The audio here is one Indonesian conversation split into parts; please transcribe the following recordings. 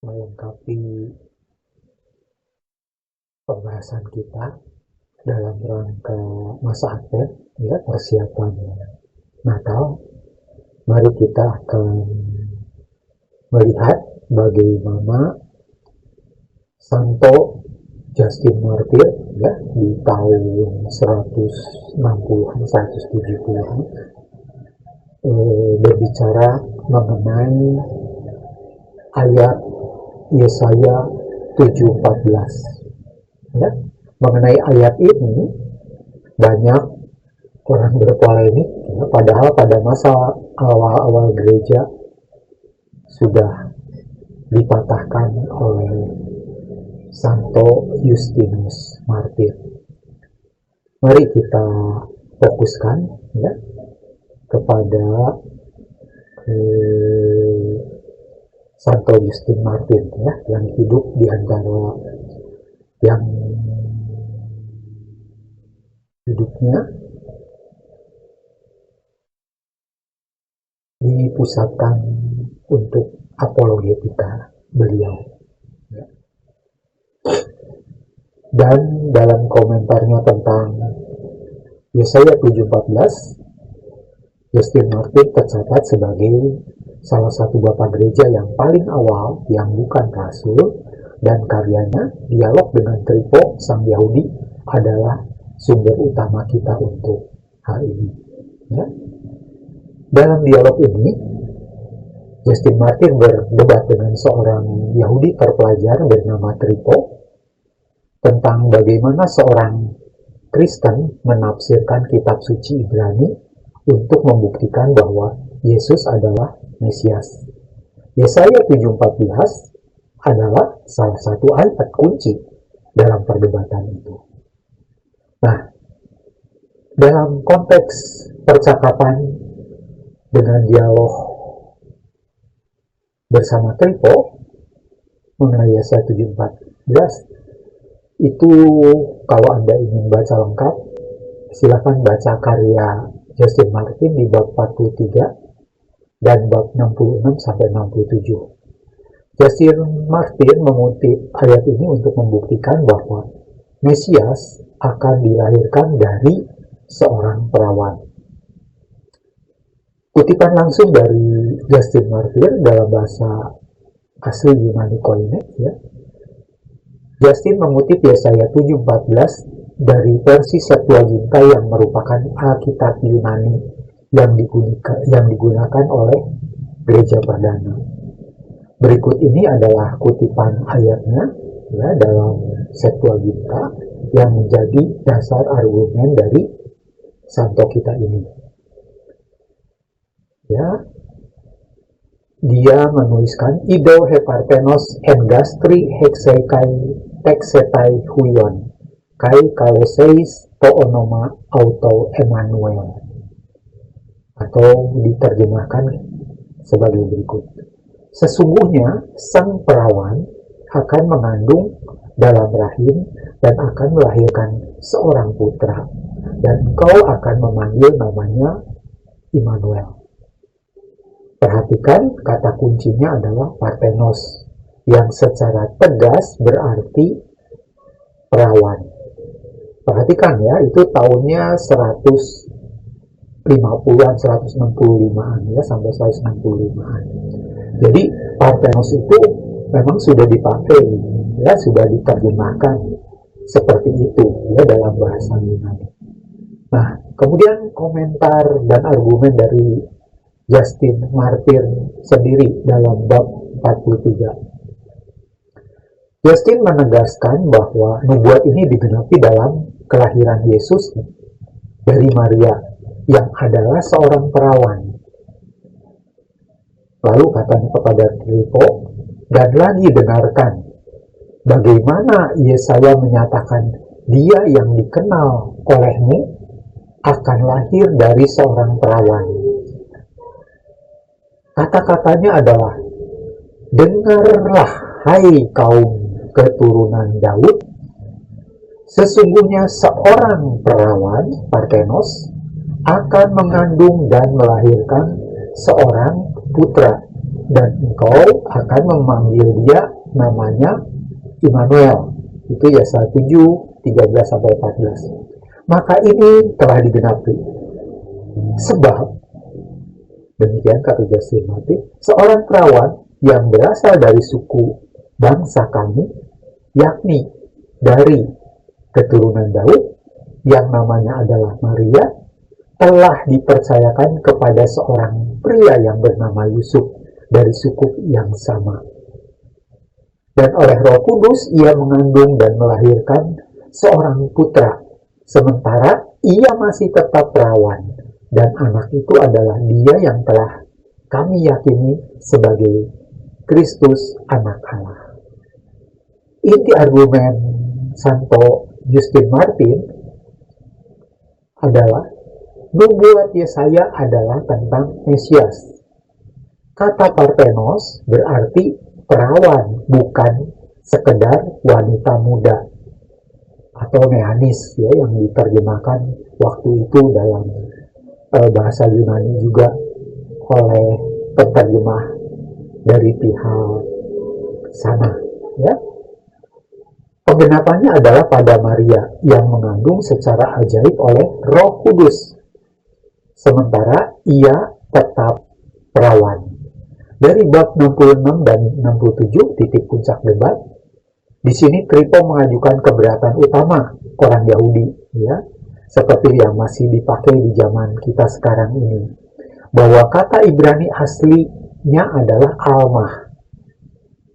melengkapi pembahasan kita dalam rangka masa Advent, ya, persiapan Natal. Mari kita akan melihat bagaimana Santo Justin Martyr, ya, di tahun 160-an, 170-an berbicara mengenai ayat Yesaya 7:14. Ya, mengenai ayat ini banyak orang berpolemik, ya, padahal pada masa awal-awal gereja sudah dipatahkan oleh Santo Justinus Martyr. Mari kita fokuskan, ya, kepada Santo Justin Martyr, ya, yang hidup di antara yang hidupnya dipusatkan untuk apologetika beliau. Ya. Dan dalam komentarnya tentang Yesaya 7:14, Justin Martyr tercatat sebagai salah satu bapak gereja yang paling awal yang bukan rasul, dan karyanya Dialog dengan Trypho Sang Yahudi adalah sumber utama kita untuk hal ini. Ya. Dalam dialog ini, Justin Martyr berdebat dengan seorang Yahudi terpelajar bernama Trypho tentang bagaimana seorang Kristen menafsirkan kitab suci Ibrani untuk membuktikan bahwa Yesus adalah Mesias. Yesaya 7:14 adalah salah satu ayat kunci dalam perdebatan itu. Nah, dalam konteks percakapan dengan dialog bersama Trypho mengenai Yesaya 7:14 itu, kalau Anda ingin baca lengkap, silakan baca karya Justin Martyr di bab 43 dan bab 66-67. Justin Martyr mengutip ayat ini untuk membuktikan bahwa Mesias akan dilahirkan dari seorang perawan. Kutipan langsung dari Justin Martyr dalam bahasa asli Yunani Koine, ya. Justin mengutip Yesaya 7:14 dari versi Septuaginta yang merupakan Alkitab Yunani yang digunakan oleh gereja perdana. Berikut ini adalah kutipan ayatnya, ya, dalam Septuaginta yang menjadi dasar argumen dari santo kita ini. Ya, dia menuliskan Ido hepartenos en gastri hexekai texetai huion kai kaleseis to onoma auto Emmanuel, atau diterjemahkan sebagai berikut: sesungguhnya sang perawan akan mengandung dalam rahim dan akan melahirkan seorang putra, dan engkau akan memanggil namanya Immanuel. Perhatikan, kata kuncinya adalah parthenos, yang secara tegas berarti perawan. Perhatikan, ya, itu tahunnya 150-an, 165-an, ya, sampai 165-an. Jadi parthenos itu memang sudah dipakai, ya, sudah diterjemahkan seperti itu, ya, dalam bahasa Yunani. Nah, kemudian komentar dan argumen dari Justin Martyr sendiri dalam bab 43. Justin menegaskan bahwa nubuat ini digenapi dalam kelahiran Yesus dari Maria yang adalah seorang perawan. Lalu katanya kepada Trypho, dan lagi dengarkan bagaimana Yesaya menyatakan dia yang dikenal olehmu akan lahir dari seorang perawan. Kata-katanya adalah, dengarlah hai kaum keturunan Daud, sesungguhnya seorang perawan, parthenos, akan mengandung dan melahirkan seorang putra, dan engkau akan memanggil dia namanya Immanuel. Itu Yesaya 7, 13-14. Maka ini telah digenapi. Sebab, demikian kata Justin Martin, seorang perawan yang berasal dari suku bangsa kami, yakni dari keturunan Daud, yang namanya adalah Maria, telah dipercayakan kepada seorang pria yang bernama Yusuf dari suku yang sama. Dan oleh Roh Kudus ia mengandung dan melahirkan seorang putra, sementara ia masih tetap perawan, dan anak itu adalah dia yang telah kami yakini sebagai Kristus anak Allah. Inti argumen Santo Justin Martin adalah nubuat Yesaya adalah tentang Mesias. Kata Parthenos berarti perawan, bukan sekedar wanita muda atau neanis ya, yang diterjemahkan waktu itu dalam bahasa Yunani juga oleh penerjemah dari pihak sana ya. Penggenapannya adalah pada Maria yang mengandung secara ajaib oleh Roh Kudus, sementara ia tetap perawan. Dari bab 66 dan 67 titik puncak debat, di sini Kripo mengajukan keberatan utama orang Yahudi, ya, seperti yang masih dipakai di zaman kita sekarang ini, bahwa kata Ibrani aslinya adalah almah,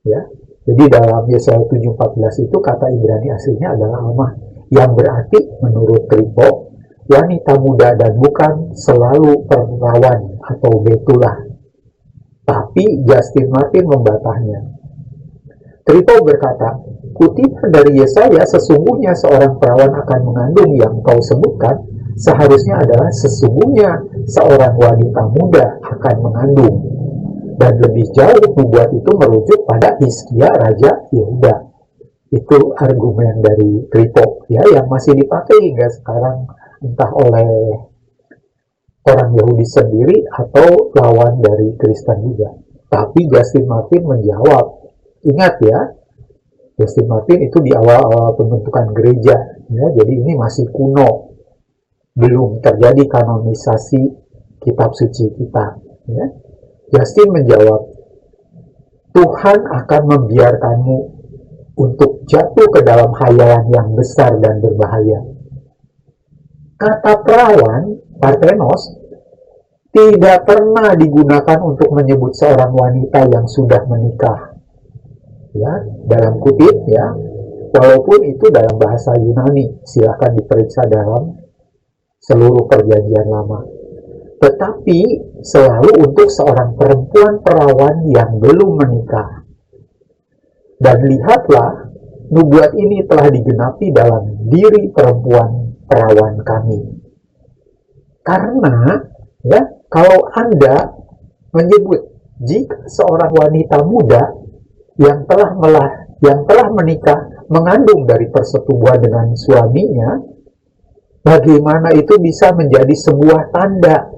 ya. Jadi dalam Yesaya 7:14 itu kata Ibrani aslinya adalah almah, yang berarti menurut Kripo wanita muda dan bukan selalu perawan atau betulah. Tapi Justin Martin membatahnya. Kripo berkata, kutipan dari Yesaya sesungguhnya seorang perawan akan mengandung yang kau sebutkan seharusnya adalah sesungguhnya seorang wanita muda akan mengandung. Dan lebih jauh membuat itu merujuk pada Hizkia Raja Yehuda. Itu argumen dari Kripo ya, yang masih dipakai hingga sekarang entah oleh orang Yahudi sendiri atau lawan dari Kristen juga. Tapi Justin Martin menjawab, ingat ya, Justin Martin itu di awal-awal pembentukan gereja ya, jadi ini masih kuno, belum terjadi kanonisasi kitab suci kita ya. Justin menjawab, Tuhan akan membiarkanmu untuk jatuh ke dalam khayalan yang besar dan berbahaya. Kata perawan, Parthenos, tidak pernah digunakan untuk menyebut seorang wanita yang sudah menikah. Ya, dalam kutip ya, walaupun itu dalam bahasa Yunani, silakan diperiksa dalam seluruh perjanjian lama. Tetapi selalu untuk seorang perempuan perawan yang belum menikah. Dan lihatlah, nubuat ini telah digenapi dalam diri perempuan perawan kami. Karena, ya, kalau Anda menyebut jika seorang wanita muda yang telah menikah mengandung dari persetubuhan dengan suaminya, bagaimana itu bisa menjadi sebuah tanda?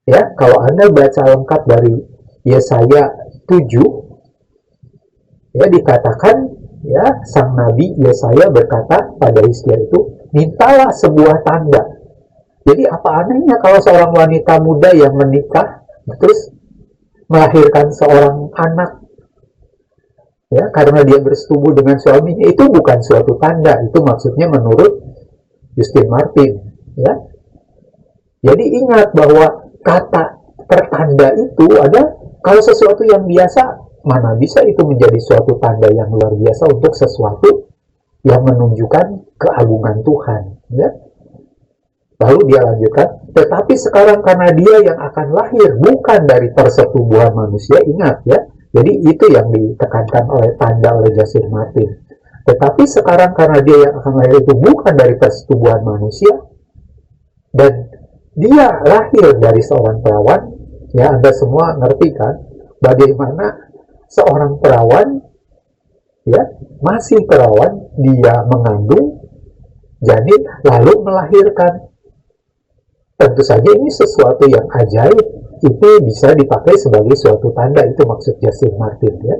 Ya, kalau Anda baca lengkap dari Yesaya 7, ya dikatakan ya, sang nabi Yesaya berkata pada Hizkia itu, mintalah sebuah tanda. Jadi apa anehnya kalau seorang wanita muda yang menikah terus melahirkan seorang anak ya, karena dia bersetubuh dengan suaminya, itu bukan suatu tanda. Itu maksudnya menurut Justin Martin ya. Jadi ingat bahwa kata pertanda itu ada, kalau sesuatu yang biasa, mana bisa itu menjadi suatu tanda yang luar biasa untuk sesuatu yang menunjukkan keagungan Tuhan ya. Lalu dia lanjutkan, tetapi sekarang karena dia yang akan lahir bukan dari persetubuhan manusia, ingat ya, jadi itu yang ditekankan oleh tanda oleh Justin Martin. Tetapi sekarang karena dia yang akan lahir itu bukan dari persetubuhan manusia, dan dia lahir dari seorang perawan, ya Anda semua ngerti kan, bagaimana seorang perawan, ya masih perawan, dia mengandung janin lalu melahirkan. Tentu saja ini sesuatu yang ajaib, itu bisa dipakai sebagai suatu tanda, itu maksud Justin Martin ya.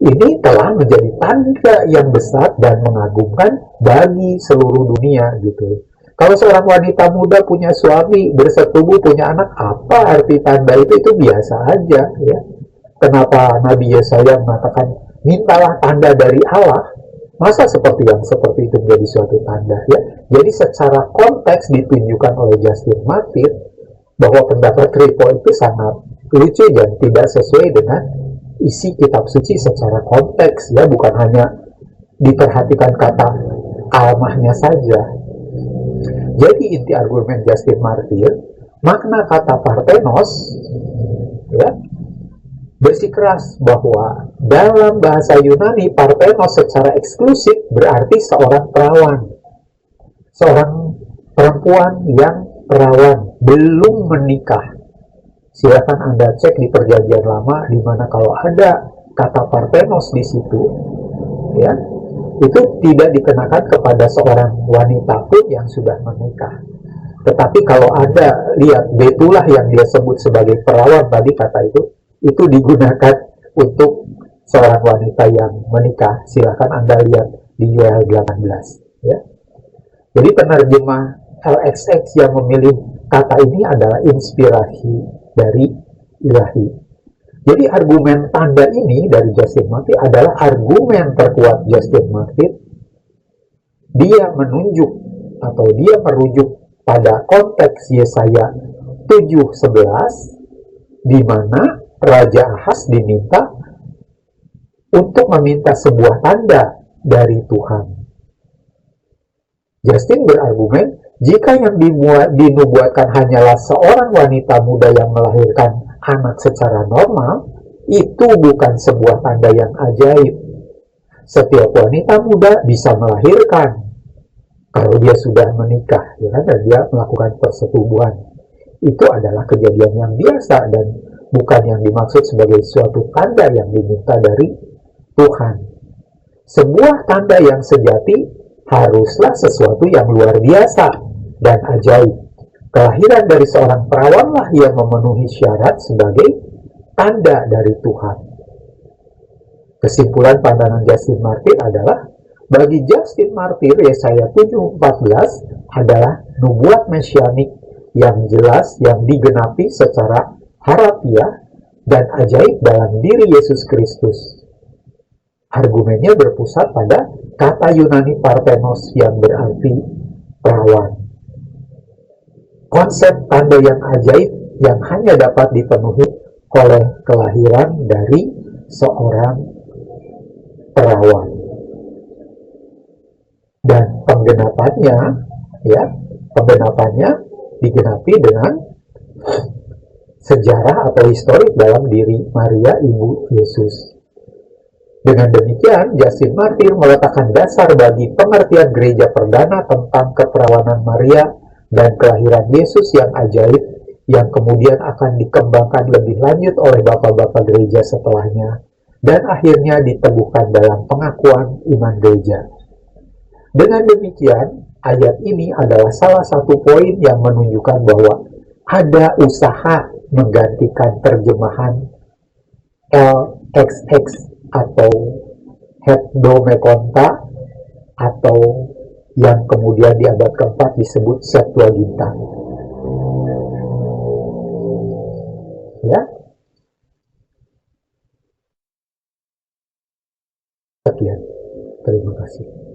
Ini telah menjadi tanda yang besar dan mengagumkan bagi seluruh dunia gitu. Kalau seorang wanita muda punya suami, bersetubuh, punya anak, apa arti tanda itu? Itu biasa aja ya. Kenapa Nabi Yesaya mengatakan, mintalah tanda dari Allah? Masa seperti itu menjadi suatu tanda ya? Jadi secara konteks ditunjukkan oleh Justin Martyr bahwa pendapat Ripo itu sangat lucu dan tidak sesuai dengan isi kitab suci secara konteks ya, bukan hanya diperhatikan kata almahnya saja. Jadi inti argumen Justin Martyr, makna kata parthenos ya, bersikeras bahwa dalam bahasa Yunani parthenos secara eksklusif berarti seorang perawan, seorang perempuan yang perawan belum menikah. Silakan Anda cek di Perjanjian Lama, di mana kalau ada kata parthenos di situ, ya, itu tidak dikenakan kepada seorang wanita pun yang sudah menikah. Tetapi kalau Anda lihat betulah yang dia sebut sebagai perawan tadi, kata itu digunakan untuk seorang wanita yang menikah. Silakan Anda lihat di Yoel 18. Ya. Jadi penerjemah LXX yang memilih kata ini adalah inspirasi dari ilahi. Jadi argumen tanda ini dari Justin Martyr adalah argumen terkuat Justin Martyr. Dia menunjuk atau dia merujuk pada konteks Yesaya 7:11 di mana Raja Ahaz diminta untuk meminta sebuah tanda dari Tuhan. Justin berargumen, jika yang dinubuatkan hanyalah seorang wanita muda yang melahirkan anak secara normal, itu bukan sebuah tanda yang ajaib. Setiap wanita muda bisa melahirkan kalau dia sudah menikah, ya kan, dan dia melakukan persetubuhan. Itu adalah kejadian yang biasa dan bukan yang dimaksud sebagai suatu tanda yang diminta dari Tuhan. Sebuah tanda yang sejati haruslah sesuatu yang luar biasa dan ajaib. Kelahiran dari seorang perawanlah yang memenuhi syarat sebagai tanda dari Tuhan. Kesimpulan pandangan Justin Martyr adalah, bagi Justin Martyr, Yesaya 7:14 adalah nubuat mesianik yang jelas yang digenapi secara harafiah dan ajaib dalam diri Yesus Kristus. Argumennya berpusat pada kata Yunani parthenos yang berarti perawan. Konsep tanda yang ajaib yang hanya dapat dipenuhi oleh kelahiran dari seorang perawan. Dan penggenapannya digenapi dengan sejarah atau historik dalam diri Maria, ibu Yesus. Dengan demikian, Justin Martyr meletakkan dasar bagi pengertian gereja perdana tentang keperawanan Maria dan kelahiran Yesus yang ajaib, yang kemudian akan dikembangkan lebih lanjut oleh bapak-bapak gereja setelahnya, dan akhirnya diteguhkan dalam pengakuan iman gereja. Dengan demikian, ayat ini adalah salah satu poin yang menunjukkan bahwa ada usaha menggantikan terjemahan LXX atau Hebdomekonta, atau yang kemudian di abad keempat disebut Septuaginta. Ya, sekian. Terima kasih.